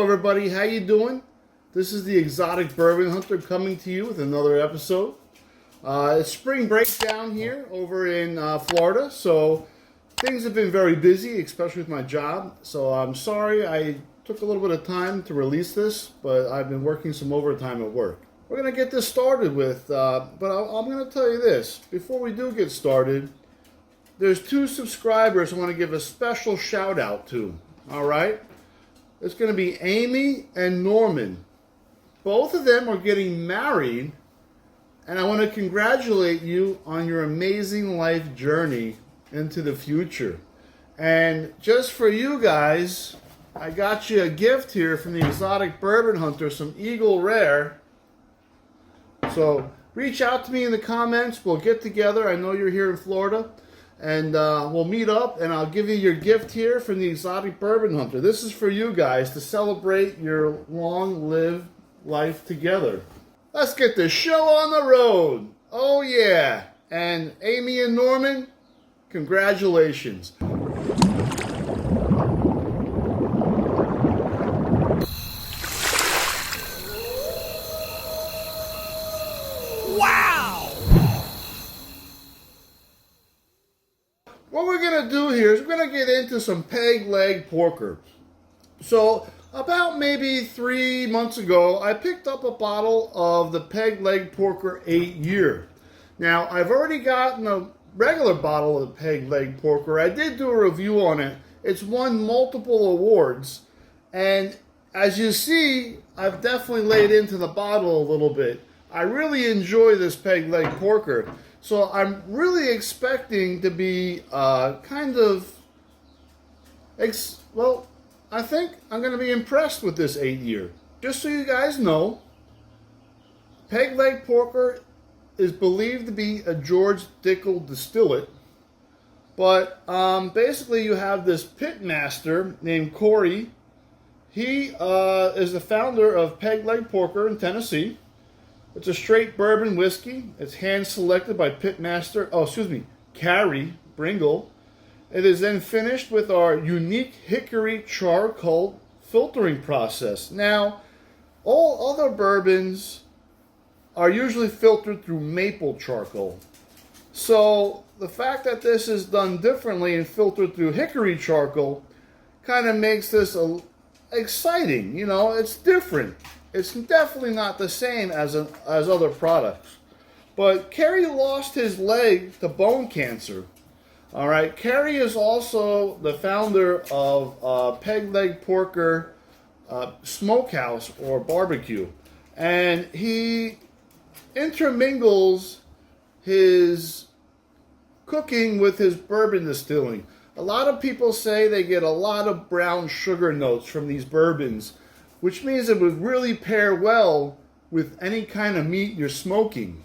Hello everybody, how you doing? This is the Exotic Bourbon Hunter coming to you with another episode. It's spring break down here over in Florida, so things have been very busy, especially with my job. So I'm sorry I took a little bit of time to release this, but I've been working some overtime at work. We're going to get this started with, but I'm going to tell you this. Before we do get started, there's 2 subscribers I want to give a special shout out to, alright? It's going to be Amy and Norman. Both of them are getting married, and I want to congratulate you on your amazing life journey into the future. And just for you guys, I got you a gift here from the Exotic Bourbon Hunter, some Eagle Rare. So reach out to me in the comments. We'll get together. I know you're here in Florida. And we'll meet up, and I'll give you your gift here from the Exotic Bourbon Hunter. This is for you guys to celebrate your long-lived life together. Let's get the show on the road. Oh, yeah. And Amy and Norman, congratulations. What we're going to do here is we're going to get into some peg leg porker. So about maybe 3 months ago, I picked up a bottle of the peg leg porker 8 year. Now I've already gotten a regular bottle of the peg leg porker. I did do a review on it. It's won multiple awards. And as you see, I've definitely laid into the bottle a little bit. I really enjoy this peg leg porker. So I'm really expecting to be I think I'm going to be impressed with this 8 year. Just so you guys know, peg leg porker is believed to be a George Dickel distillate. But basically you have this pit master named Corey. He is the founder of Peg Leg Porker in Tennessee. It's a straight bourbon whiskey. It's hand-selected by Pitmaster, Carrie Bringle. It is then finished with our unique hickory charcoal filtering process. Now, all other bourbons are usually filtered through maple charcoal. So, the fact that this is done differently and filtered through hickory charcoal kind of makes this exciting. You know, it's different. It's definitely not the same as other products. But Kerry lost his leg to bone cancer. All right, Kerry is also the founder of Peg Leg Porker Smokehouse or Barbecue. And he intermingles his cooking with his bourbon distilling. A lot of people say they get a lot of brown sugar notes from these bourbons, which means it would really pair well with any kind of meat you're smoking.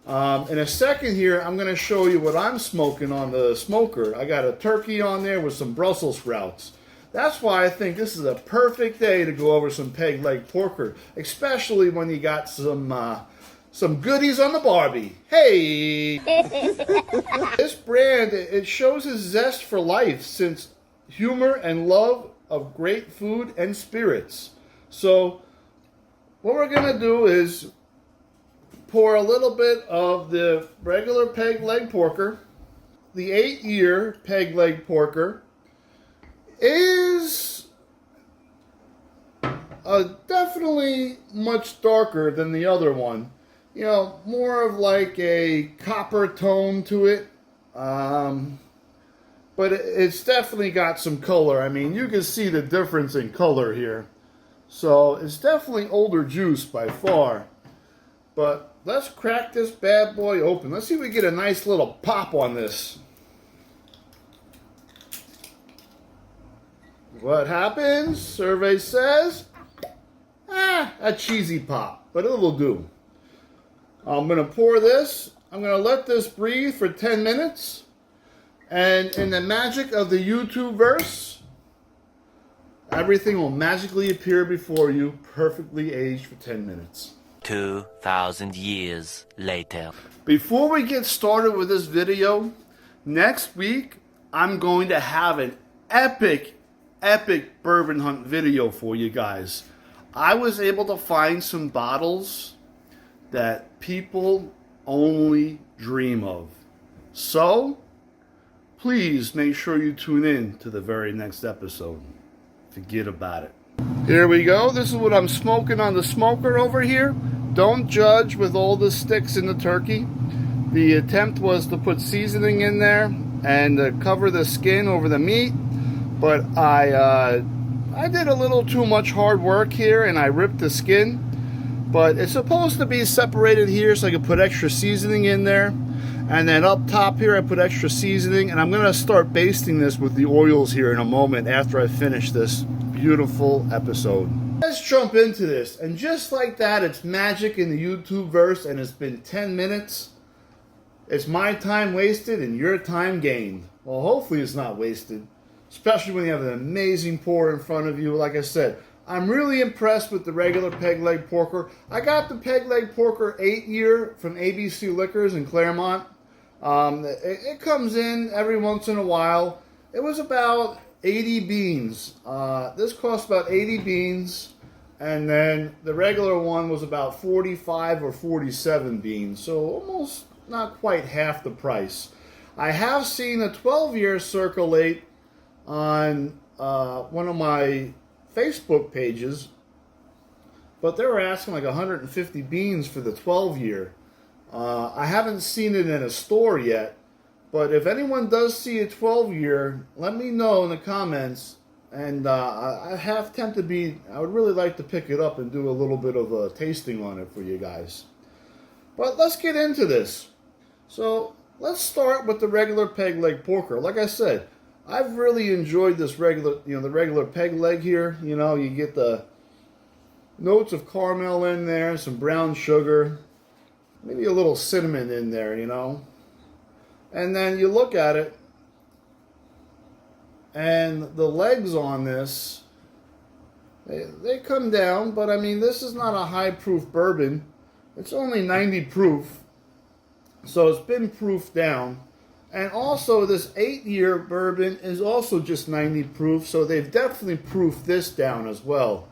In a second here, I'm going to show you what I'm smoking on the smoker. I got a turkey on there with some Brussels sprouts. That's why I think this is a perfect day to go over some peg leg porker, especially when you got some goodies on the Barbie. Hey! This brand, it shows his zest for life, since humor and love of great food and spirits. So what we're going to do is pour a little bit of the regular peg leg porker. The 8 year peg leg porker is definitely much darker than the other one. You know, more of like a copper tone to it. But it's definitely got some color. I mean, you can see the difference in color here. So it's definitely older juice by far. But let's crack this bad boy open. Let's see if we get a nice little pop on this. What happens? Survey says, a cheesy pop, but it'll do. I'm going to pour this. I'm going to let this breathe for 10 minutes. And in the magic of the YouTube verse, everything will magically appear before you, perfectly aged for 10 minutes. 2,000 years later. Before we get started with this video, next week I'm going to have an epic epic bourbon hunt video for you guys. I was able to find some bottles that people only dream of. So, please make sure you tune in to the very next episode. Forget about it. Here we go. This is what I'm smoking on the smoker over here. Don't judge with all the sticks in the turkey. The attempt was to put seasoning in there and cover the skin over the meat, but I did a little too much hard work here and I ripped the skin. But it's supposed to be separated here so I can put extra seasoning in there. And then up top here I put extra seasoning, and I'm going to start basting this with the oils here in a moment after I finish this beautiful episode. Let's jump into this, and just like that, it's magic in the YouTube verse, and it's been 10 minutes. It's my time wasted and your time gained. Well, hopefully it's not wasted, especially when you have an amazing pour in front of you. Like I said, I'm really impressed with the regular peg leg porker. I got the peg leg porker 8-year from ABC Liquors in Claremont. It comes in every once in a while. It was about 80 beans. This cost about 80 beans, and then the regular one was about 45 or 47 beans, so almost not quite half the price. I have seen a 12-year circulate on one of my Facebook pages, but they were asking like 150 beans for the 12-year. I haven't seen it in a store yet, but if anyone does see a 12-year, let me know in the comments. And I have tempted to be, I would really like to pick it up and do a little bit of a tasting on it for you guys. But let's get into this. So let's start with the regular peg leg porker. Like I said, I've really enjoyed this regular, the regular peg leg here. You know, you get the notes of caramel in there, some brown sugar, maybe a little cinnamon in there, And then you look at it, and the legs on this, they come down, but I mean, this is not a high proof bourbon. It's only 90 proof, so it's been proofed down. And also this 8-year bourbon is also just 90 proof, so they've definitely proofed this down as well.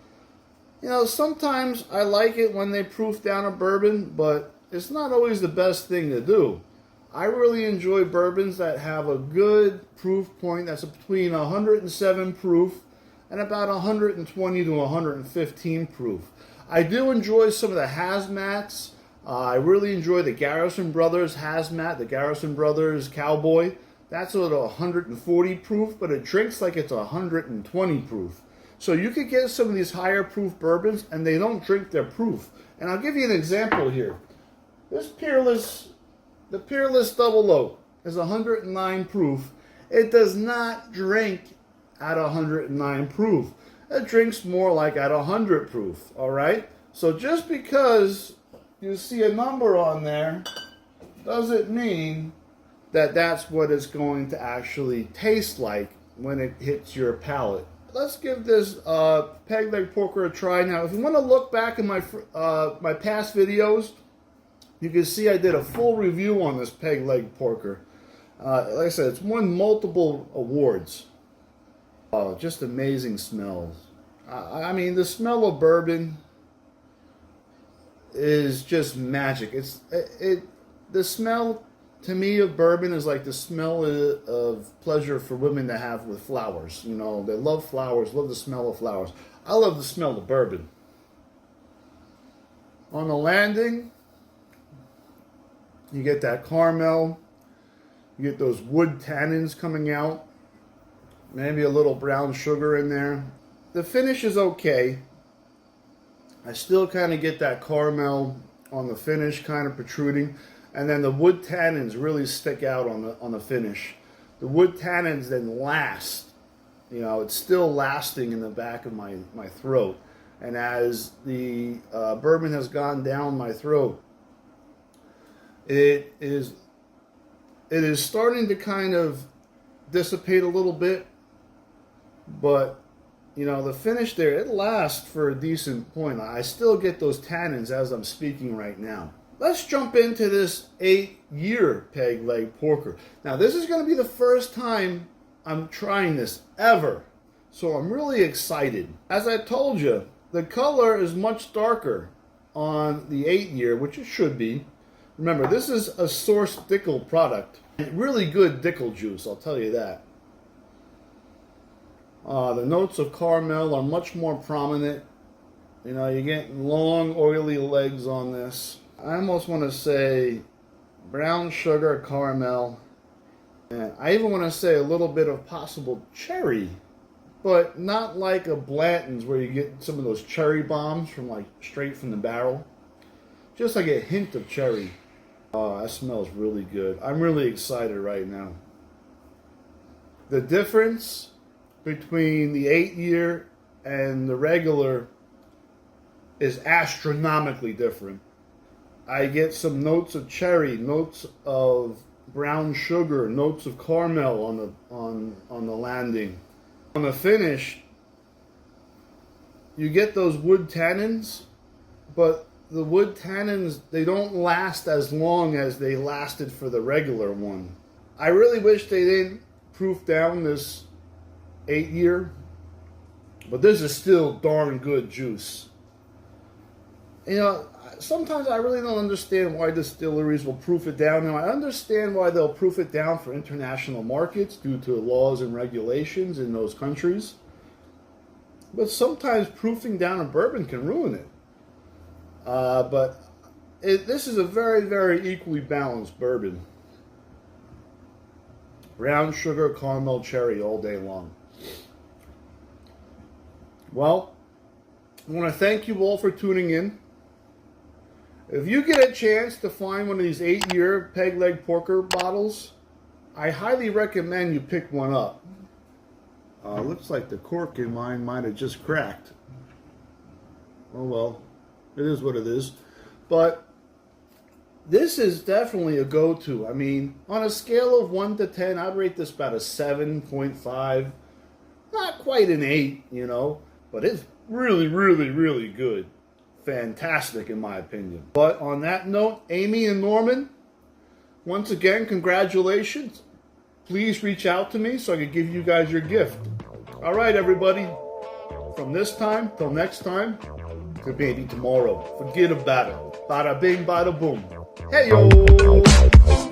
Sometimes I like it when they proof down a bourbon, but it's not always the best thing to do. I really enjoy bourbons that have a good proof point that's between 107 proof and about 120 to 115 proof. I do enjoy some of the hazmats. I really enjoy the Garrison Brothers hazmat, the Garrison Brothers Cowboy. That's at 140 proof, but it drinks like it's 120 proof. So you could get some of these higher proof bourbons and they don't drink their proof. And I'll give you an example here. This the Peerless Double Oak is 109 proof. It does not drink at 109 proof. It drinks more like at 100 proof, all right? So just because you see a number on there doesn't mean that that's what it's going to actually taste like when it hits your palate. Let's give this peg leg porker a try. Now, if you want to look back in my past videos, you can see I did a full review on this peg leg porker. Like I said, it's won multiple awards. Oh, just amazing smells. I mean, the smell of bourbon is just magic. The smell to me of bourbon is like the smell of pleasure for women to have with flowers. They love flowers, love the smell of flowers. I love the smell of bourbon. On the landing, you get that caramel, you get those wood tannins coming out, maybe a little brown sugar in there. The finish is okay. I still kind of get that caramel on the finish kind of protruding, and then the wood tannins really stick out on the finish. The wood tannins then last. It's still lasting in the back of my throat. And as the bourbon has gone down my throat, it is starting to kind of dissipate a little bit, but the finish there, it lasts for a decent point. I still get those tannins as I'm speaking right now. Let's jump into this 8-year peg leg porker. Now, this is going to be the first time I'm trying this ever. So I'm really excited. As I told you, the color is much darker on the 8-year, which it should be. Remember, this is a source Dickel product. Really good Dickel juice, I'll tell you that. The notes of caramel are much more prominent. You know, you're getting long, oily legs on this. I almost want to say brown sugar, caramel, and I even want to say a little bit of possible cherry, but not like a Blanton's where you get some of those cherry bombs from like straight from the barrel. Just like a hint of cherry. Oh, that smells really good. I'm really excited right now. The difference between the 8-year and the regular is astronomically different. I get some notes of cherry, notes of brown sugar, notes of caramel on the landing. On the finish, you get those wood tannins, but the wood tannins, they don't last as long as they lasted for the regular one. I really wish they didn't proof down this 8-year, but this is still darn good juice. You know, sometimes I really don't understand why distilleries will proof it down. Now, I understand why they'll proof it down for international markets due to laws and regulations in those countries. But sometimes proofing down a bourbon can ruin it. This is a very, very equally balanced bourbon. Brown sugar, caramel, cherry all day long. Well, I want to thank you all for tuning in. If you get a chance to find one of these 8-year peg leg porker bottles, I highly recommend you pick one up. Looks like the cork in mine might have just cracked. Oh well, it is what it is. But this is definitely a go-to. I mean, on a scale of 1 to 10, I'd rate this about a 7.5. Not quite an 8, you know, but it's really, really, really good. Fantastic in my opinion. But on that note, Amy and Norman, once again, congratulations. Please reach out to me so I can give you guys your gift. All right, everybody. From this time till next time, to maybe tomorrow. Forget about it. Bada bing, bada boom. Hey yo!